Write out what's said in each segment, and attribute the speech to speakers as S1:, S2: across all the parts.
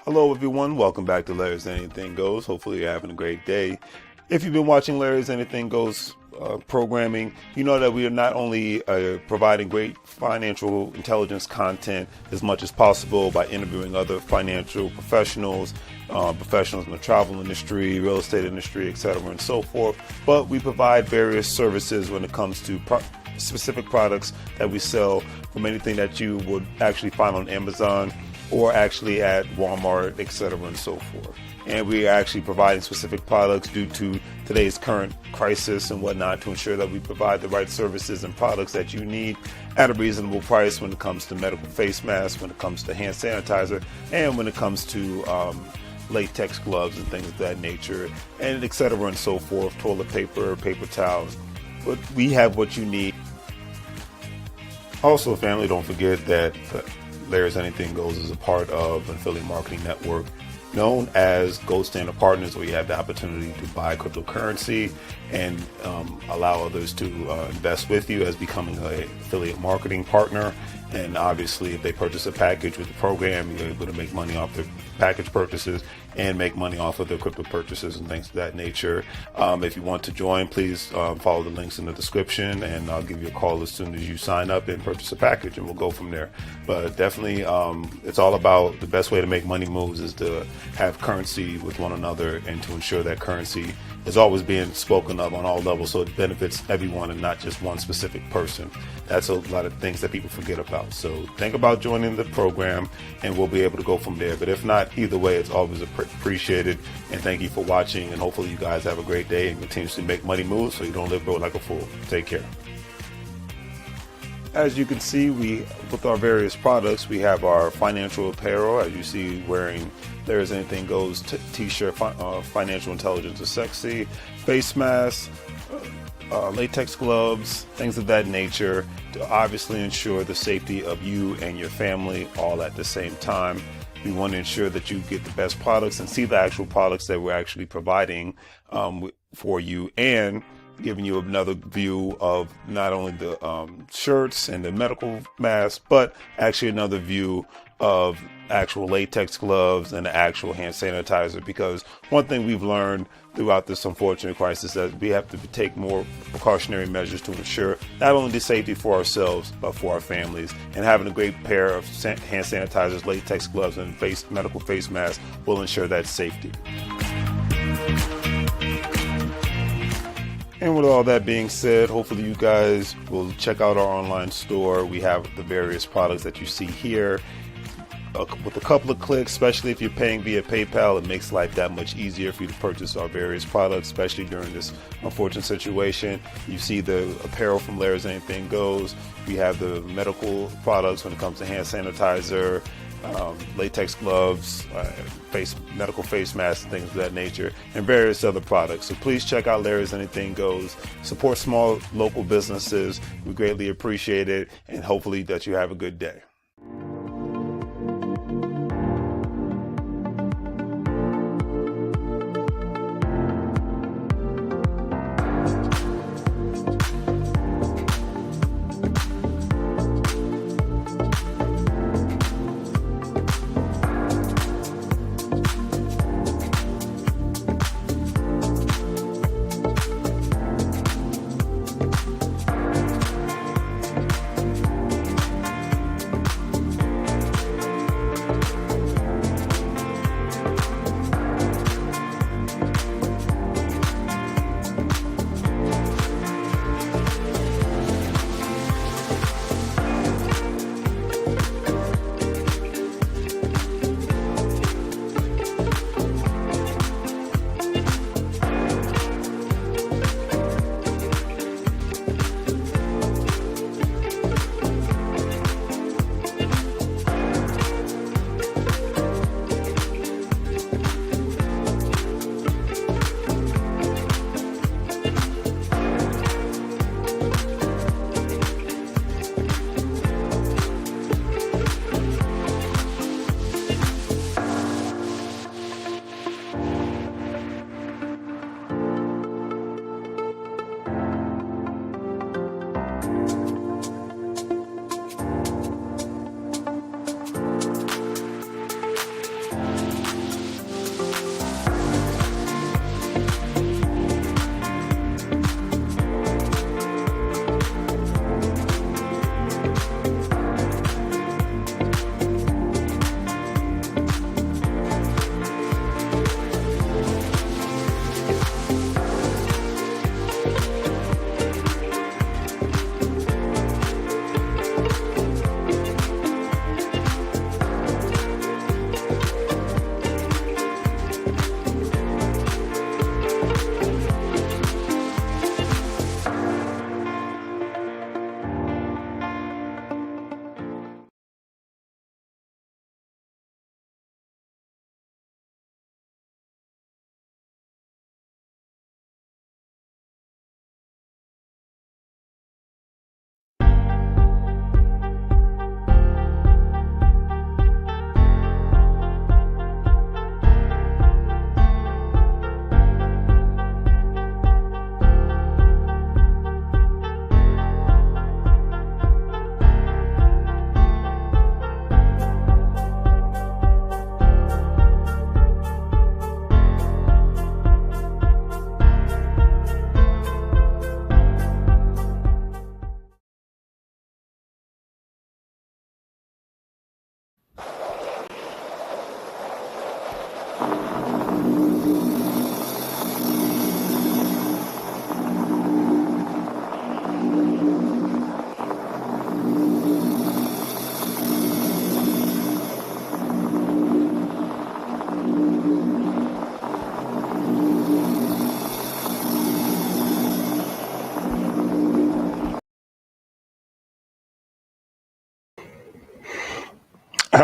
S1: Hello everyone, welcome back to Larry's Anything Goes. Hopefully you're having a great day. If you've been watching Larry's Anything Goes programming, you know that we are not only providing great financial intelligence content as much as possible by interviewing other financial professionals, professionals in the travel industry, real estate industry, etc. and so forth, but we provide various services when it comes to specific products that we sell, from anything that you would actually find on Amazon or actually at Walmart, etc. and so forth. And we are actually providing specific products due to today's current crisis and whatnot to ensure that we provide the right services and products that you need at a reasonable price when it comes to medical face masks, when it comes to hand sanitizer, and when it comes to latex gloves and things of that nature, and etc. and so forth, toilet paper, paper towels. But we have what you need. Also, family, don't forget that Larry's Anything Goes is a part of an affiliate marketing network known as Gold Standard Partners, where you have the opportunity to buy cryptocurrency and allow others to invest with you as becoming an affiliate marketing partner. And obviously, if they purchase a package with the program, you're able to make money off their package purchases and make money off of their crypto purchases and things of that nature. If you want to join, please follow the links in the description, and I'll give you a call as soon as you sign up and purchase a package, and we'll go from there. But definitely, it's all about the best way to make money moves is to have currency with one another and to ensure that currency is always being spoken of on all levels, so it benefits everyone and not just one specific person. That's a lot of things that people forget about. So think about joining the program, and we'll be able to go from there. But if not, either way, it's always appreciated. And thank you for watching. And hopefully you guys have a great day and continuously make money moves so you don't live broke like a fool. Take care. As you can see, with our various products, we have our financial apparel, as you see, wearing There's Anything Goes t-shirt, financial intelligence is sexy, face masks, latex gloves, things of that nature, to obviously ensure the safety of you and your family all at the same time. We want to ensure that you get the best products and see the actual products that we're actually providing for you, and giving you another view of not only the shirts and the medical masks, but actually another view of actual latex gloves and the actual hand sanitizer. Because one thing we've learned throughout this unfortunate crisis is that we have to take more precautionary measures to ensure not only the safety for ourselves, but for our families. And having a great pair of hand sanitizers, latex gloves, and medical face masks will ensure that safety. And with all that being said, hopefully you guys will check out our online store. We have the various products that you see here. With a couple of clicks, especially if you're paying via PayPal, it makes life that much easier for you to purchase our various products, especially during this unfortunate situation. You see the apparel from Larry's Anything Goes. We have the medical products when it comes to hand sanitizer, latex gloves, medical face masks, and things of that nature, and various other products. So please check out Larry's Anything Goes. Support small local businesses. We greatly appreciate it, and hopefully that you have a good day.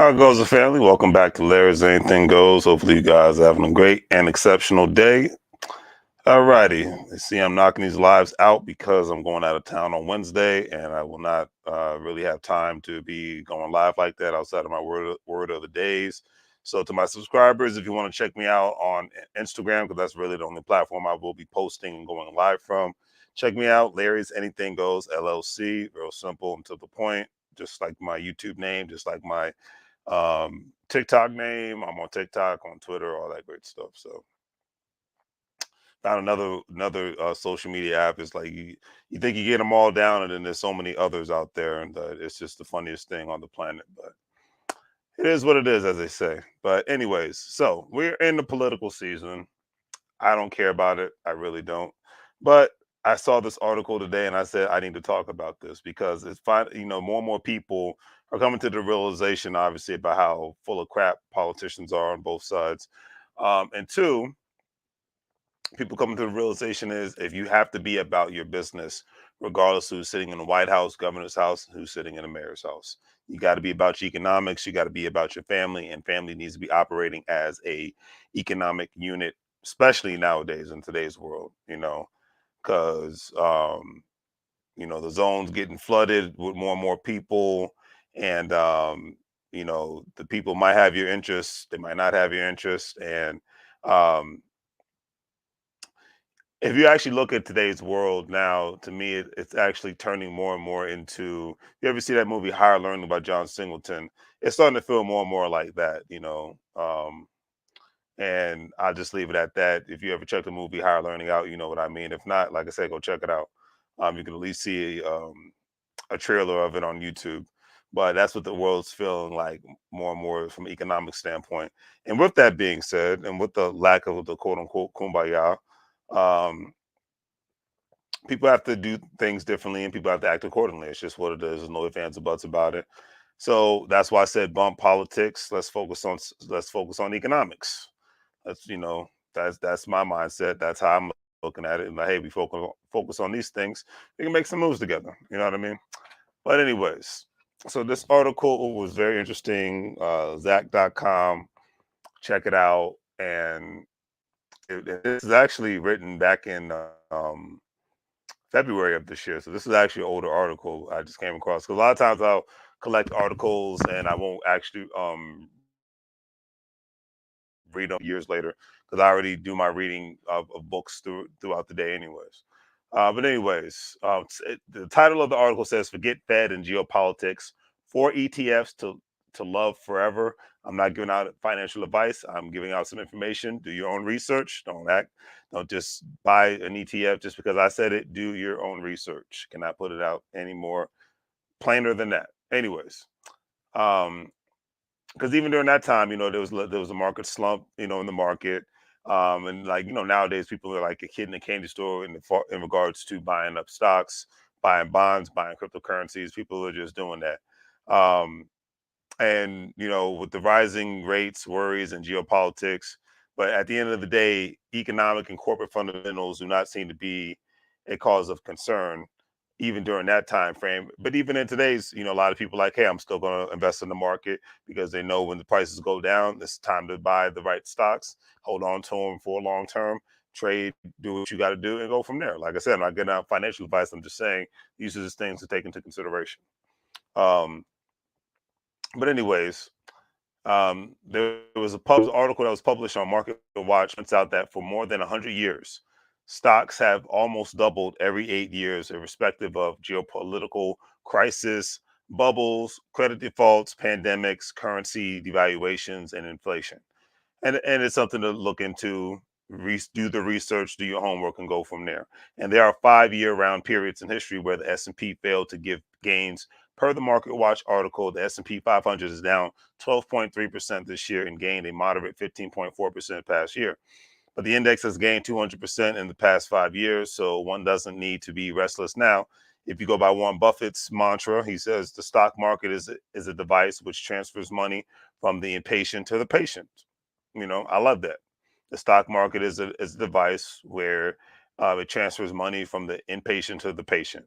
S1: How it goes, the family? Welcome back to Larry's Anything Goes. Hopefully, you guys are having a great and exceptional day. Alrighty, see, I'm knocking these lives out because I'm going out of town on Wednesday, and I will not really have time to be going live like that outside of my word of the days. So, to my subscribers, if you want to check me out on Instagram, because that's really the only platform I will be posting and going live from, check me out. Larry's Anything Goes LLC. Real simple and to the point, just like my YouTube name, just like my TikTok name. I'm on TikTok, on Twitter, all that great stuff. So found another social media app. It's like you think you get them all down, and then there's so many others out there, and it's just the funniest thing on the planet. But it is what it is, as they say. But anyways, so we're in the political season. I don't care about it. I really don't. But I saw this article today, and I said I need to talk about this because it's fine. More and more people are coming to the realization, obviously, about how full of crap politicians are on both sides. And two, people coming to the realization is if you have to be about your business, regardless who's sitting in the White House, governor's house, who's sitting in the mayor's house. You got to be about your economics. You got to be about your family, and family needs to be operating as a economic unit, especially nowadays in today's world. Because the zones getting flooded with more and more people, and the people might have your interests, they might not have your interests, and um, if you actually look at today's world now, to me, it's actually turning more and more into. You ever see that movie Higher Learning by John Singleton? It's starting to feel more and more like that. And I'll just leave it at that. If you ever check the movie Higher Learning out, you know what I mean. If not, like I said, go check it out. You can at least see a trailer of it on YouTube. But that's what the world's feeling like more and more from an economic standpoint. And with that being said, and with the lack of the quote unquote kumbaya, um, people have to do things differently and people have to act accordingly. It's just what it is. There's no ifs, ands, or buts about it. So that's why I said bump politics. Let's focus on economics. That's my mindset. That's how I'm looking at it. And like, hey, we focus on these things. We can make some moves together. You know what I mean? But anyways, so this article was very interesting. Zach.com, check it out. And this is actually written back in February of this year. So this is actually an older article I just came across. Because a lot of times I'll collect articles and I won't actually read them years later because I already do my reading of books throughout the day, anyways. But anyways, the title of the article says "Forget Fed and Geopolitics: 4 ETFs to love forever." I'm not giving out financial advice. I'm giving out some information. Do your own research. Don't just buy an ETF just because I said it. Do your own research. Cannot put it out any more plainer than that. Anyways, um, because even during that time, there was a market slump, in the market, and like nowadays people are like a kid in a candy store in regards to buying up stocks, buying bonds, buying cryptocurrencies. People are just doing that, and with the rising rates, worries, and geopolitics. But at the end of the day, economic and corporate fundamentals do not seem to be a cause of concern even during that time frame. But even in today's, a lot of people like, hey, I'm still going to invest in the market because they know when the prices go down, it's time to buy the right stocks, hold on to them for long term, trade, do what you got to do, and go from there. Like I said, I'm not giving out financial advice. I'm just saying these are just things to take into consideration. Um, but anyways, there was a article that was published on Market Watch. Points out that for more than 100 years, stocks have almost doubled every 8 years, irrespective of geopolitical crisis, bubbles, credit defaults, pandemics, currency devaluations, and inflation. And it's something to look into. Do the research, do your homework, and go from there. And there are 5 year round periods in history where the S&P failed to give gains. Per the Market Watch article, the S&P 500 is down 12.3% this year and gained a moderate 15.4% past year. But the index has gained 200% in the past 5 years, so one doesn't need to be restless now. If you go by Warren Buffett's mantra, he says the stock market is a device which transfers money from the impatient to the patient. I love that. The stock market is a device where it transfers money from the impatient to the patient.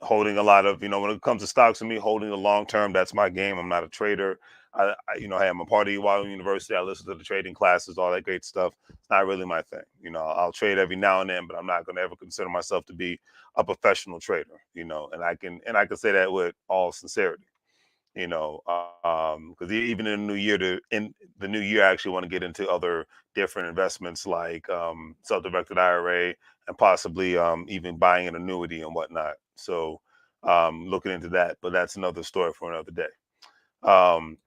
S1: holding a lot of, when it comes to stocks for me, holding the long term, that's my game. I'm not a trader. Hey, I'm a part of Wyoming University. I listen to the trading classes, all that great stuff. It's not really my thing. I'll trade every now and then, but I'm not going to ever consider myself to be a professional trader. And I can say that with all sincerity. Because even in the new year, I actually want to get into other different investments like self-directed IRA and possibly even buying an annuity and whatnot. So looking into that, but that's another story for another day. Um,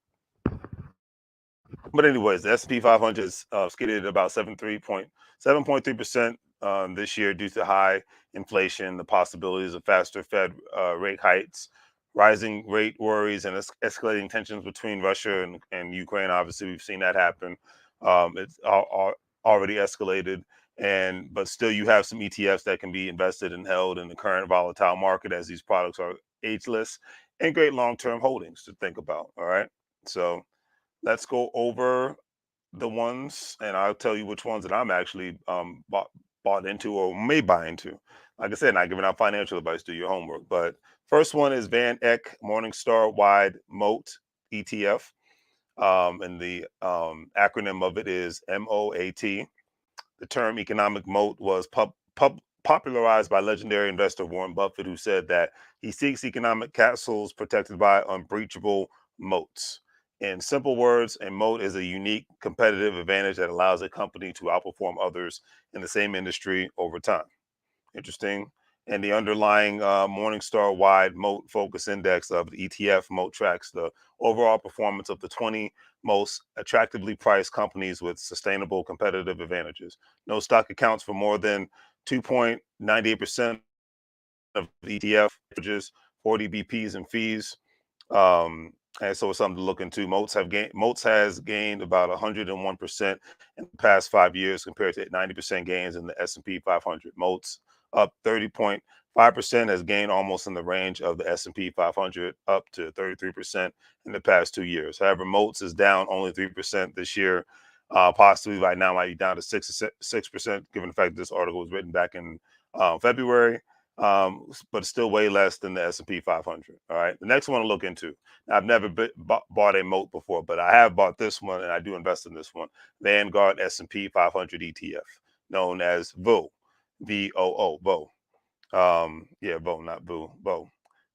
S1: but anyways, the S&P 500 is skidded at about 7.3% this year due to high inflation, the possibilities of faster Fed rate hikes, rising rate worries, and escalating tensions between Russia and Ukraine. Obviously, we've seen that happen. It's already escalated, but still, you have some ETFs that can be invested and held in the current volatile market, as these products are ageless and great long-term holdings to think about. All right, so let's go over the ones, and I'll tell you which ones that I'm actually bought into or may buy into. Like I said, not giving out financial advice, do your homework. But first one is Van Eck Morningstar Wide Moat ETF. And the acronym of it is MOAT. The term economic moat was popularized by legendary investor Warren Buffett, who said that he seeks economic castles protected by unbreachable moats. In simple words, a moat is a unique competitive advantage that allows a company to outperform others in the same industry over time. Interesting. And the underlying Morningstar Wide Moat Focus Index of the ETF Moat tracks the overall performance of the 20 most attractively priced companies with sustainable competitive advantages. No stock accounts for more than 2.98% of the ETF, averages 40 BPs and fees. And so it's something to look into. Moats has gained about 101% in the past 5 years compared to 90% gains in the S&P 500. Moats up 30.5% has gained almost in the range of the S&P 500, up to 33% in the past 2 years. However, Moats is down only 3% this year. Possibly right now might be down to 6%, given the fact that this article was written back in February. But it's still way less than the S&P 500. All right. The next one to look into. Now, I've never bought a moat before, but I have bought this one, and I do invest in this one. Vanguard S&P 500 ETF, known as VOO, VOO, VOO. Yeah, VOO, not VOO, VOO.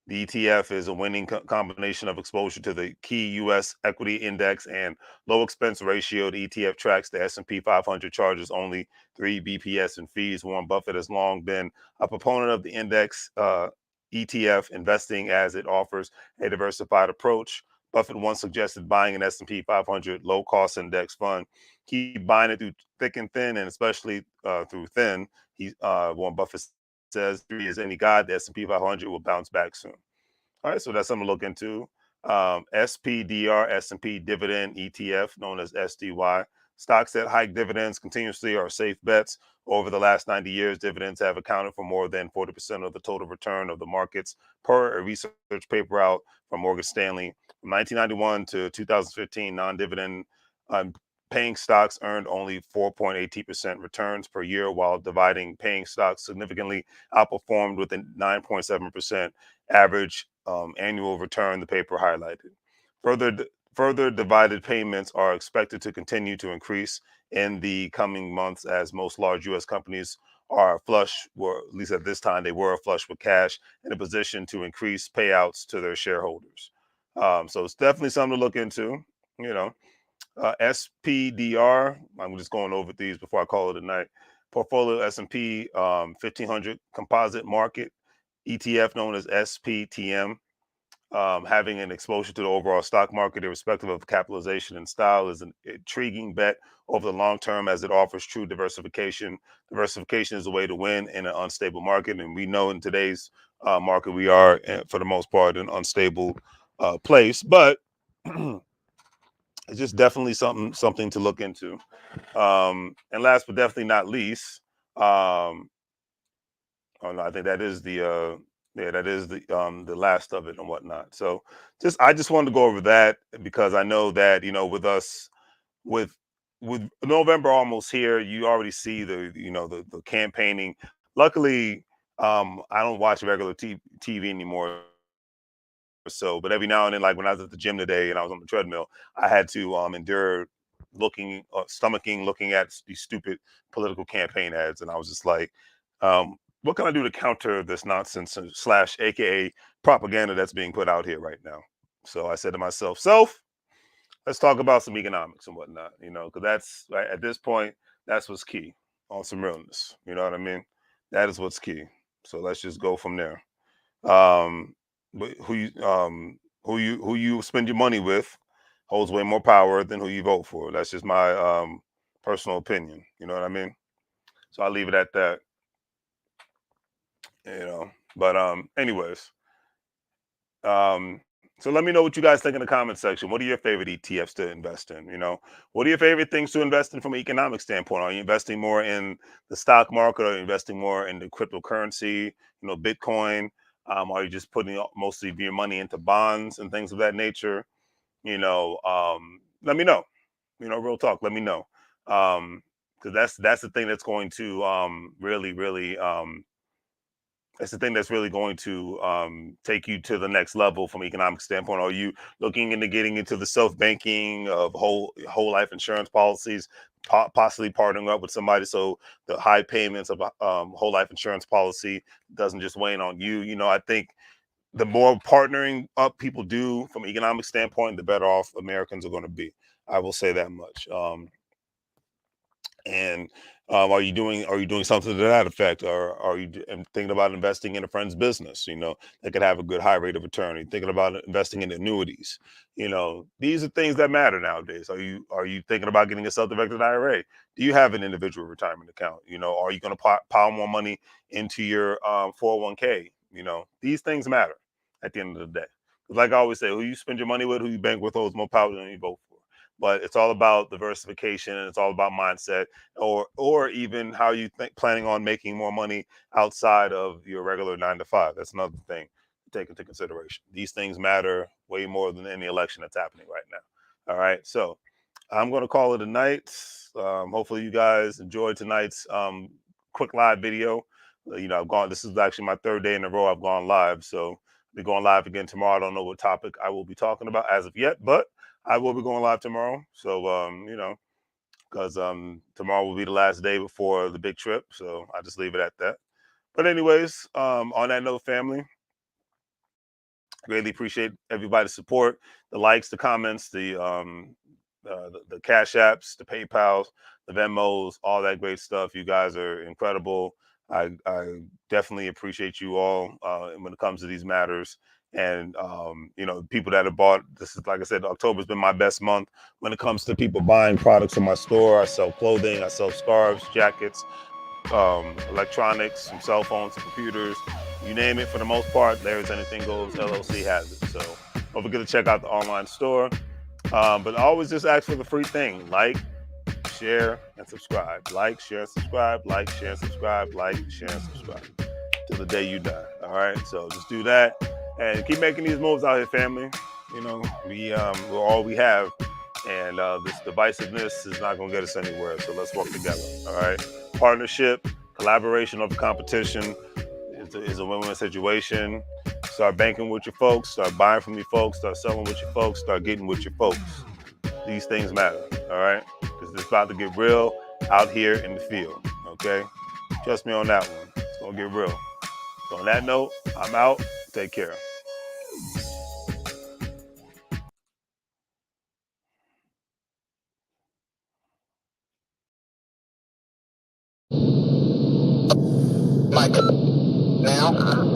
S1: The ETF is a winning combination of exposure to the key U.S. equity index and low expense ratio. The ETF tracks the S&P 500, charges only 3 BPS in fees. Warren Buffett has long been a proponent of the index ETF investing, as it offers a diversified approach. Buffett once suggested buying an S&P 500 low-cost index fund. Keep buying it through thick and thin, and especially through thin. Warren Buffett says, "Three is any guide, the S&P 500 will bounce back soon." All right, so that's something to look into. SPDR, S&P Dividend ETF, known as SDY. Stocks that hike dividends continuously are safe bets. Over the last 90 years, dividends have accounted for more than 40% of the total return of the markets, per a research paper out from Morgan Stanley. From 1991 to 2015, non-dividend um, paying stocks earned only 4.18% returns per year, while dividing paying stocks significantly outperformed with a 9.7% average annual return, the paper highlighted. Further divided payments are expected to continue to increase in the coming months, as most large U.S. companies are flush, or at least at this time, they were flush with cash, in a position to increase payouts to their shareholders. So it's definitely something to look into. You know, SPDR. I'm just going over these before I call it a night. Portfolio S&P 1500 Composite Market ETF, known as SPTM. Having an exposure to the overall stock market, irrespective of capitalization and style, is an intriguing bet over the long term, as it offers true diversification. Diversification is a way to win in an unstable market, and we know in today's market we are, for the most part, an unstable place. But it's just definitely something to look into. And last but definitely not least, oh no, I think that is the last of it and whatnot. So I just wanted to go over that, because I know that, with us, with with November almost here, you already see the campaigning. Luckily, I don't watch regular TV anymore. So, but every now and then, like when I was at the gym today and I was on the treadmill, I had to endure stomaching, looking at these stupid political campaign ads, and I was just like, what can I do to counter this nonsense slash AKA propaganda that's being put out here right now? So I said to myself, let's talk about some economics and whatnot, because that's right, at this point, that's what's key on some realness. You know what I mean? That is what's key. So let's just go from there. Um, but who you spend your money with holds way more power than who you vote for. That's just my personal opinion. You know what I mean? So I'll leave it at that. You know. But anyways, um, so let me know what you guys think in the comment section. What are your favorite ETFs to invest in? What are your favorite things to invest in from an economic standpoint? Are you investing more in the stock market? Or are you investing more in the cryptocurrency? Bitcoin. Are you just putting mostly of your money into bonds and things of that nature? Let me know. Real talk. Let me know, because that's the thing that's going to really, really that's the thing that's really going to take you to the next level from an economic standpoint. Are you looking into getting into the self banking of whole life insurance policies, possibly partnering up with somebody so the high payments of a whole life insurance policy doesn't just wane on you? I think the more partnering up people do from an economic standpoint, the better off Americans are going to be. I will say that much. And are you doing something to that effect, or are you thinking about investing in a friend's business? That could have a good high rate of return. Are you thinking about investing in annuities? These are things that matter nowadays. Are you thinking about getting a self-directed IRA? Do you have an individual retirement account? Are you going to pile more money into your 401k? These things matter at the end of the day. 'Cause like I always say, who you spend your money with, who you bank with, holds more power than you vote for. But it's all about diversification, and it's all about mindset, or even how you think planning on making more money outside of your regular 9 to 5. That's another thing to take into consideration. These things matter way more than any election that's happening right now. All right, so I'm going to call it a night. Hopefully you guys enjoyed tonight's quick live video. I've gone. This is actually my third day in a row I've gone live, so I'll be going live again tomorrow. I don't know what topic I will be talking about as of yet, but I will be going live tomorrow. So because tomorrow will be the last day before the big trip. So I just leave it at that. But anyways, on that note, family, greatly appreciate everybody's support, the likes, the comments, the Cash Apps, the PayPals, the Venmos, all that great stuff. You guys are incredible. I definitely appreciate you all when it comes to these matters. And people that have bought, this is, like I said, October's been my best month when it comes to people buying products in my store. I sell clothing, I sell scarves, jackets, electronics, some cell phones, some computers, you name it. For the most part, Larry's Anything Goes LLC has it. So don't forget to check out the online store. But always just ask for the free thing: like, share, and subscribe. Like, share, subscribe. Like, share, subscribe. Like, share, and subscribe till the day you die. All right. So just do that and keep making these moves out here, family. We're all we have, and this divisiveness is not going to get us anywhere. So let's work together. All right. Partnership, collaboration over competition is a win-win situation. Start banking with your folks, start buying from your folks, start selling with your folks, start getting with your folks. These things matter, all right? Because it's about to get real out here in the field, okay? Trust me on that one. It's going to get real. So on that note, I'm out. Take care.
S2: Mike, now.